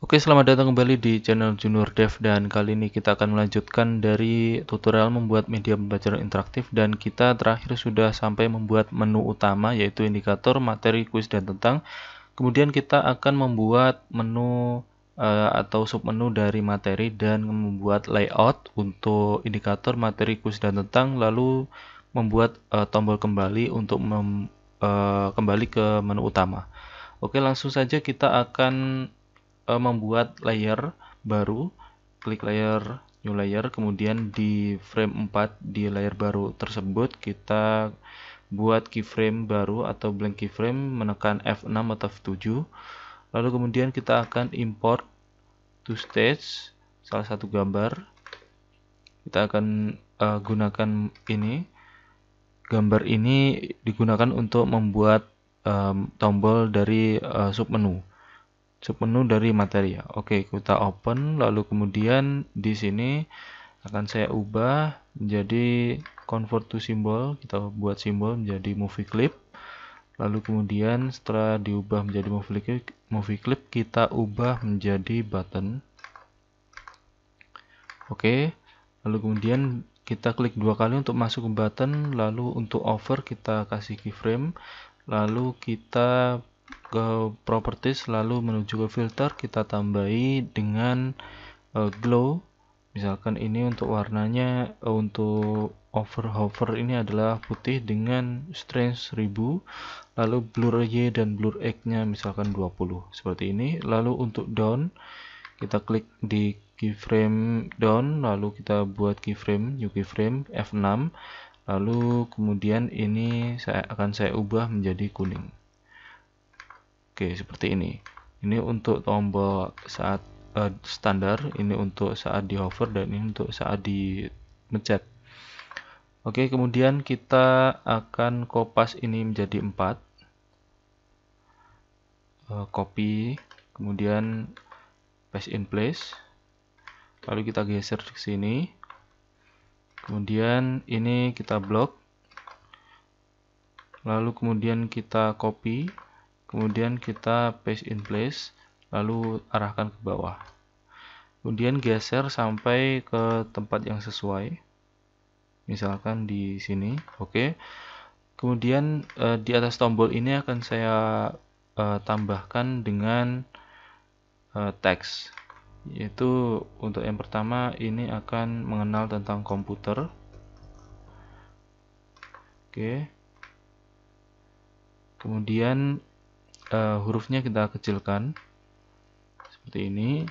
Oke, selamat datang kembali di channel Junior Dev, dan kali ini kita akan melanjutkan dari tutorial membuat media pembelajaran interaktif, dan kita terakhir sudah sampai membuat menu utama yaitu indikator, materi, kuis, dan tentang. Kemudian kita akan membuat menu atau submenu dari materi dan membuat layout untuk indikator, materi, kuis, dan tentang, lalu membuat tombol kembali untuk kembali ke menu utama. Oke, langsung saja kita akan membuat layer baru. Klik layer, new layer, kemudian di frame 4 di layer baru tersebut kita buat keyframe baru atau blank keyframe, menekan F6 atau F7. Lalu kemudian kita akan import to stage salah satu gambar. Kita akan gunakan ini. Gambar ini digunakan untuk membuat tombol dari submenu dari materi ya. Oke, kita open, lalu kemudian di sini akan saya ubah menjadi convert to symbol. Kita buat simbol menjadi movie clip. Lalu kemudian setelah diubah menjadi movie clip, kita ubah menjadi button. Oke, lalu kemudian kita klik dua kali untuk masuk ke button. Lalu untuk over kita kasih keyframe. Lalu kita ke properties, lalu menuju ke filter, kita tambahi dengan glow. Misalkan ini untuk warnanya, untuk hover ini adalah putih dengan strength 1000. Lalu blur Y dan blur X nya misalkan 20, seperti ini. Lalu untuk down, kita klik di keyframe down, lalu kita buat keyframe, new keyframe F6. Lalu kemudian ini akan saya ubah menjadi kuning. Oke, seperti ini. Ini untuk tombol saat standar, ini untuk saat di hover, dan ini untuk saat di mencet. Oke, kemudian kita akan kopas ini menjadi 4. Copy, kemudian paste in place. Lalu kita geser ke sini. Kemudian ini kita blok. Lalu kemudian kita copy. Kemudian kita paste in place, lalu arahkan ke bawah. Kemudian geser sampai ke tempat yang sesuai. Misalkan di sini. Oke. Kemudian di atas tombol ini akan saya tambahkan dengan teks. Yaitu untuk yang pertama ini akan mengenal tentang komputer. Oke. Kemudian hurufnya kita kecilkan seperti ini.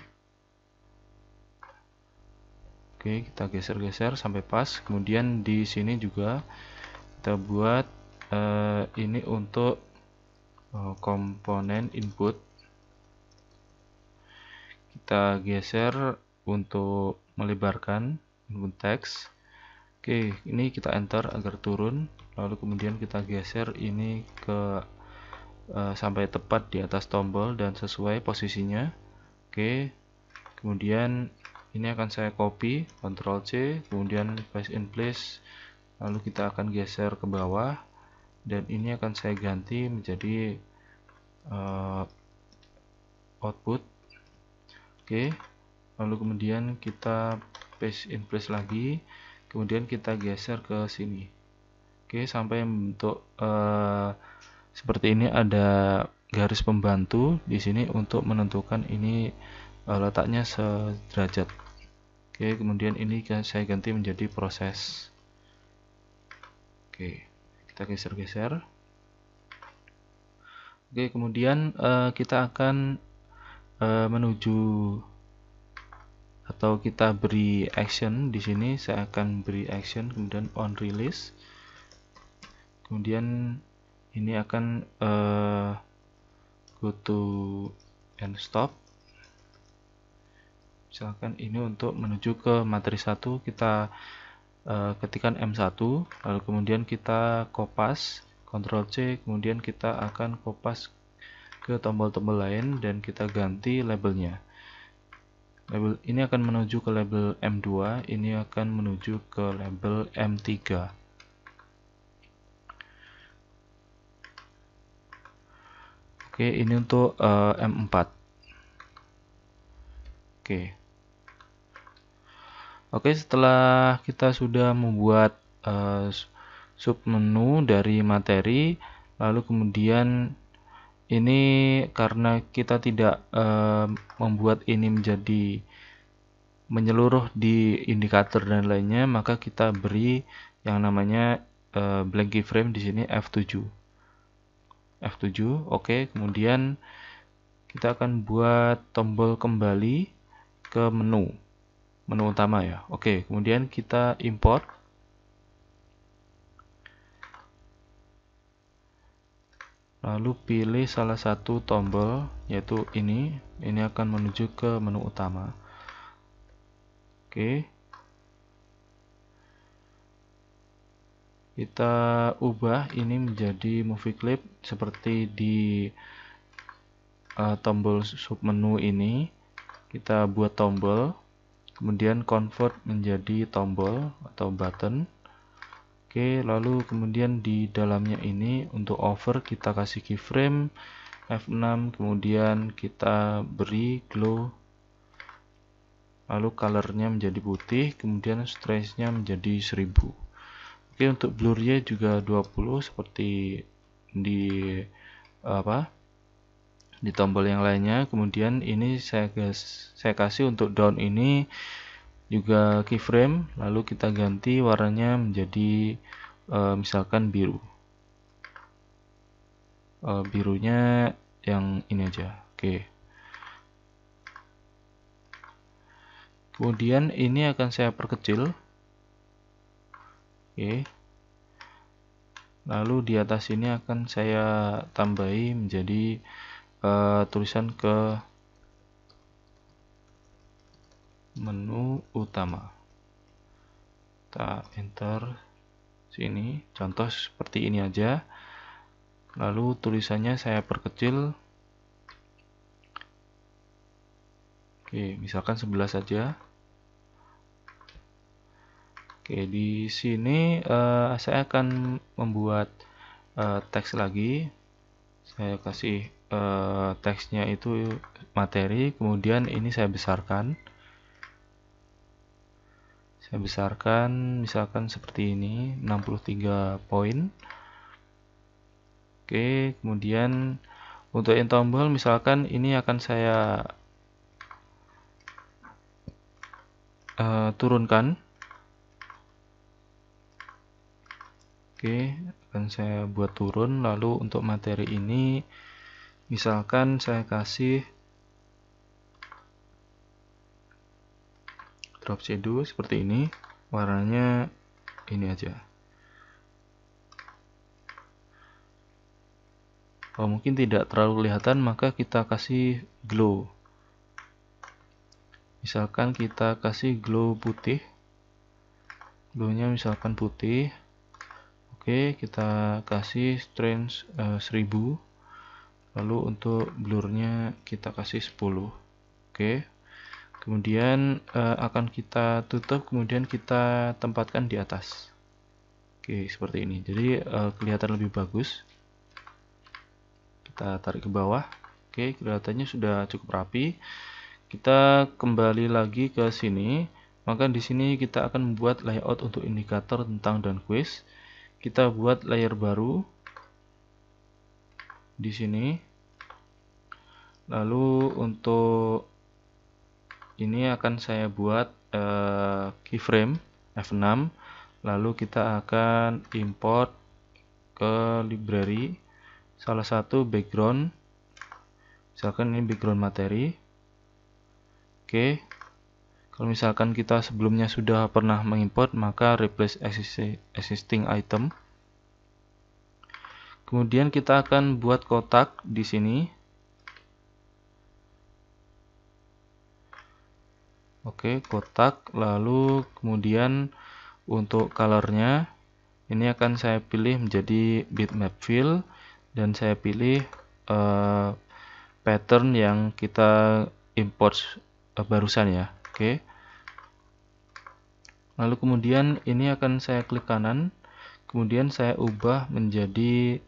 Oke, kita geser-geser sampai pas. Kemudian di sini juga kita buat ini untuk komponen input. Kita geser untuk melebarkan input teks. Oke, ini kita enter agar turun. Lalu kemudian kita geser ini ke sampai tepat di atas tombol dan sesuai posisinya. Oke, kemudian ini akan saya copy, Ctrl C, kemudian paste in place, lalu kita akan geser ke bawah, dan ini akan saya ganti menjadi output. Oke, lalu kemudian kita paste in place lagi, kemudian kita geser ke sini. Oke, sampai bentuk seperti ini, ada garis pembantu di sini untuk menentukan ini letaknya sederajat. Oke, kemudian ini saya ganti menjadi proses. Oke, kita geser-geser. Oke, kemudian kita akan menuju atau kita beri action di sini. Saya akan beri action, kemudian on release. Kemudian ini akan go to and stop. Misalkan ini untuk menuju ke materi 1, kita ketikkan M1, lalu kemudian kita kopas, Ctrl C, kemudian kita akan kopas ke tombol-tombol lain dan kita ganti labelnya. Label ini akan menuju ke label M2, ini akan menuju ke label M3. Oke, ini untuk M4. Oke. Oke, setelah kita sudah membuat submenu dari materi, lalu kemudian ini karena kita tidak membuat ini menjadi menyeluruh di indikator dan lainnya, maka kita beri yang namanya blank keyframe di sini F7. Oke, kemudian kita akan buat tombol kembali ke menu utama ya. Oke, kemudian kita import. Lalu pilih salah satu tombol, yaitu ini akan menuju ke menu utama. Oke. Kita ubah ini menjadi movie clip seperti di tombol submenu ini. Kita buat tombol, kemudian convert menjadi tombol atau button. Oke, lalu kemudian di dalamnya ini untuk over kita kasih keyframe F6, kemudian kita beri glow, lalu colornya menjadi putih, kemudian stressnya menjadi 1000. Oke, untuk blurnya juga 20 seperti di di tombol yang lainnya. Kemudian ini saya kasih untuk down ini juga keyframe, lalu kita ganti warnanya menjadi misalkan biru. Birunya yang ini aja. Oke. Kemudian ini akan saya perkecil. Oke. Lalu di atas ini akan saya tambahi menjadi tulisan ke menu utama. Kita enter sini, contoh seperti ini aja. Lalu tulisannya saya perkecil. Oke, misalkan 11 saja. Oke, di sini saya akan membuat teks lagi. Saya kasih teksnya itu materi, kemudian ini saya besarkan. Saya besarkan misalkan seperti ini, 63 poin. Oke, kemudian untuk in tombol misalkan ini akan saya turunkan. Oke, akan saya buat turun. Lalu untuk materi ini misalkan saya kasih drop shadow seperti ini, warnanya ini aja. Kalau mungkin tidak terlalu kelihatan, maka kita kasih glow. Misalkan kita kasih glow putih, glownya misalkan putih. Oke, kita kasih strength 1000. Lalu untuk blurnya kita kasih 10. Oke. Kemudian akan kita tutup, kemudian kita tempatkan di atas. Oke, seperti ini. Jadi kelihatan lebih bagus. Kita tarik ke bawah. Oke, kelihatannya sudah cukup rapi. Kita kembali lagi ke sini. Maka di sini kita akan membuat layout untuk indikator tentang down quiz. Kita buat layer baru di sini. Lalu untuk ini akan saya buat keyframe F6. Lalu kita akan import ke library salah satu background. Misalkan ini background materi. Oke. Kalau misalkan kita sebelumnya sudah pernah mengimport, maka replace existing item. Kemudian kita akan buat kotak di sini. Oke, kotak. Lalu kemudian untuk colornya ini akan saya pilih menjadi bitmap fill dan saya pilih pattern yang kita import barusan ya. Oke. Lalu kemudian ini akan saya klik kanan, kemudian saya ubah menjadi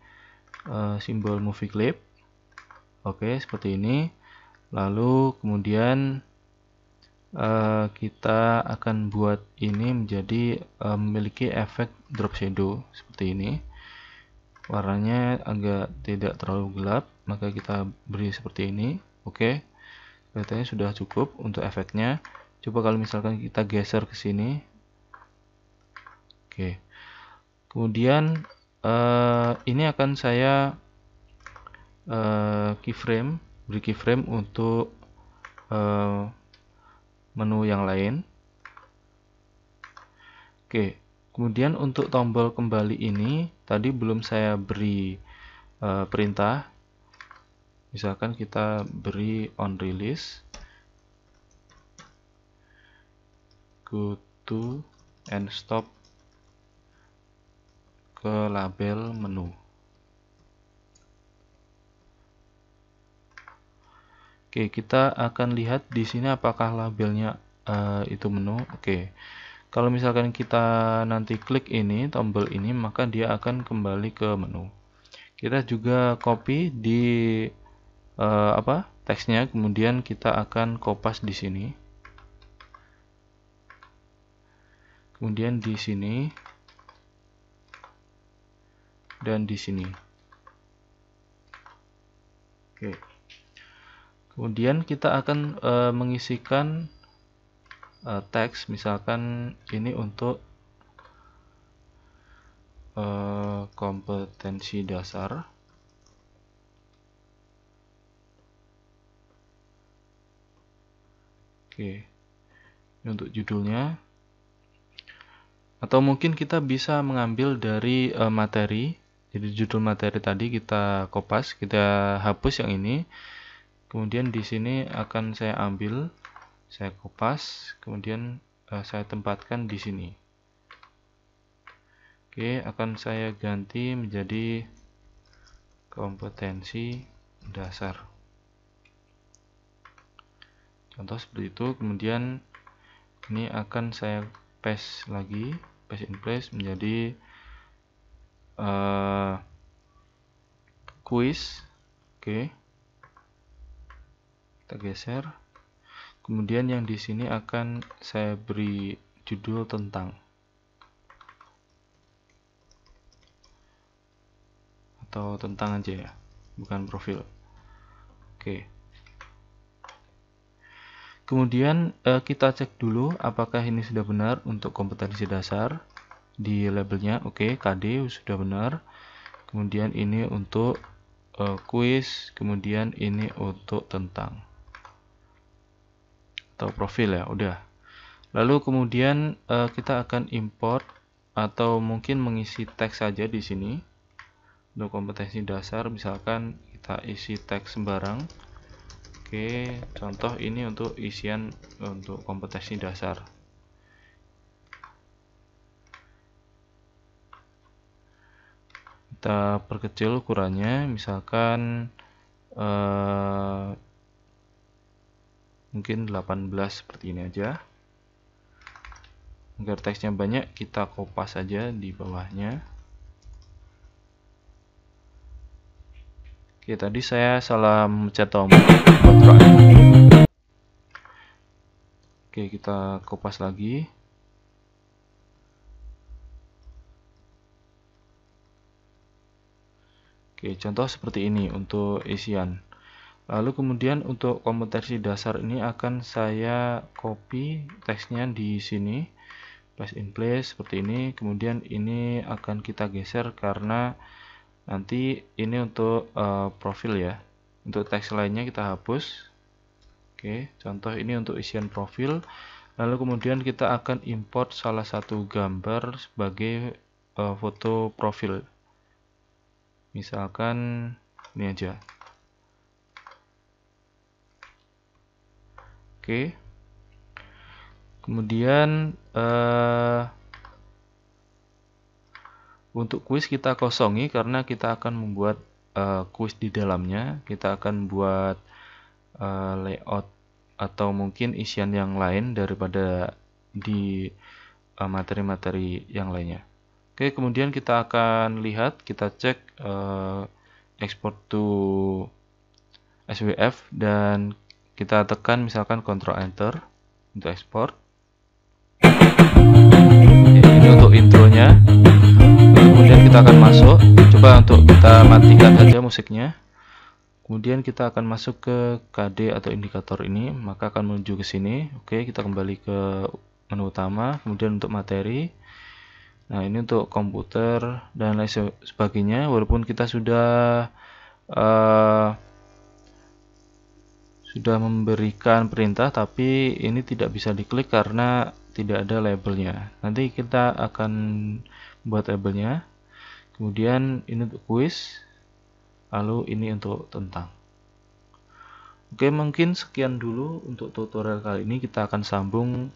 simbol movie clip. Oke, seperti ini. Lalu kemudian kita akan buat ini menjadi memiliki efek drop shadow seperti ini. Warnanya agak tidak terlalu gelap, maka kita beri seperti ini. Oke, kelihatannya sudah cukup untuk efeknya. Coba kalau misalkan kita geser ke sini. Oke, kemudian ini akan saya keyframe, beri keyframe untuk menu yang lain. Oke, kemudian untuk tombol kembali ini tadi belum saya beri perintah. Misalkan kita beri on release, go to and stop ke label menu. Oke, kita akan lihat di sini apakah labelnya itu menu. Oke. Kalau misalkan kita nanti klik ini, tombol ini, maka dia akan kembali ke menu. Kita juga copy di teksnya, kemudian kita akan kopas di sini. Kemudian di sini dan di sini. Oke. Kemudian kita akan mengisikan teks, misalkan ini untuk kompetensi dasar. Oke, ini untuk judulnya. Atau mungkin kita bisa mengambil dari materi. Jadi judul materi tadi kita kopas, kita hapus yang ini. Kemudian di sini akan saya ambil, saya kopas, kemudian saya tempatkan di sini. Oke, akan saya ganti menjadi kompetensi dasar. Contoh seperti itu. Kemudian ini akan saya paste lagi, paste in place menjadi quiz. Oke, kita geser. Kemudian yang di sini akan saya beri judul tentang, atau tentang aja ya, bukan profil. Oke. Kemudian kita cek dulu apakah ini sudah benar untuk kompetensi dasar di labelnya. Oke, KD sudah benar. Kemudian ini untuk quiz, kemudian ini untuk tentang atau profil ya, udah. Lalu kemudian kita akan import atau mungkin mengisi teks saja di sini. Untuk kompetensi dasar misalkan kita isi teks sembarang. Oke, contoh ini untuk isian untuk kompetensi dasar. Kita perkecil ukurannya, misalkan mungkin 18 seperti ini aja. Agar teksnya banyak, kita kopas saja di bawahnya. Oke, tadi saya salah mencet tombol. Oke, kita kopas lagi. Oke, contoh seperti ini untuk isian. Lalu kemudian untuk kompetensi dasar ini akan saya copy teksnya di sini, paste in place seperti ini. Kemudian ini akan kita geser karena nanti ini untuk profil ya. Untuk teks lainnya kita hapus. Oke, contoh ini untuk isian profil. Lalu kemudian kita akan import salah satu gambar sebagai foto profil. Misalkan ini aja. Oke. Kemudian untuk kuis kita kosongi karena kita akan membuat kuis di dalamnya. Kita akan buat layout atau mungkin isian yang lain daripada di materi-materi yang lainnya. Oke, kemudian kita akan lihat, kita cek export to SWF dan kita tekan misalkan Ctrl Enter. untuk ekspor. Ini untuk intronya. Kemudian kita akan masuk, coba untuk kita matikan saja musiknya. Kemudian kita akan masuk ke KD atau indikator ini, maka akan menuju ke sini. Oke, kita kembali ke menu utama, kemudian untuk materi. Nah, ini untuk komputer dan lain sebagainya. Walaupun kita sudah memberikan perintah, tapi ini tidak bisa diklik karena tidak ada labelnya. Nanti kita akan buat labelnya. Kemudian ini untuk quiz, lalu ini untuk tentang. Oke, mungkin sekian dulu untuk tutorial kali ini. Kita akan sambung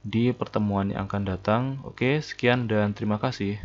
di pertemuan yang akan datang. Oke, sekian dan terima kasih.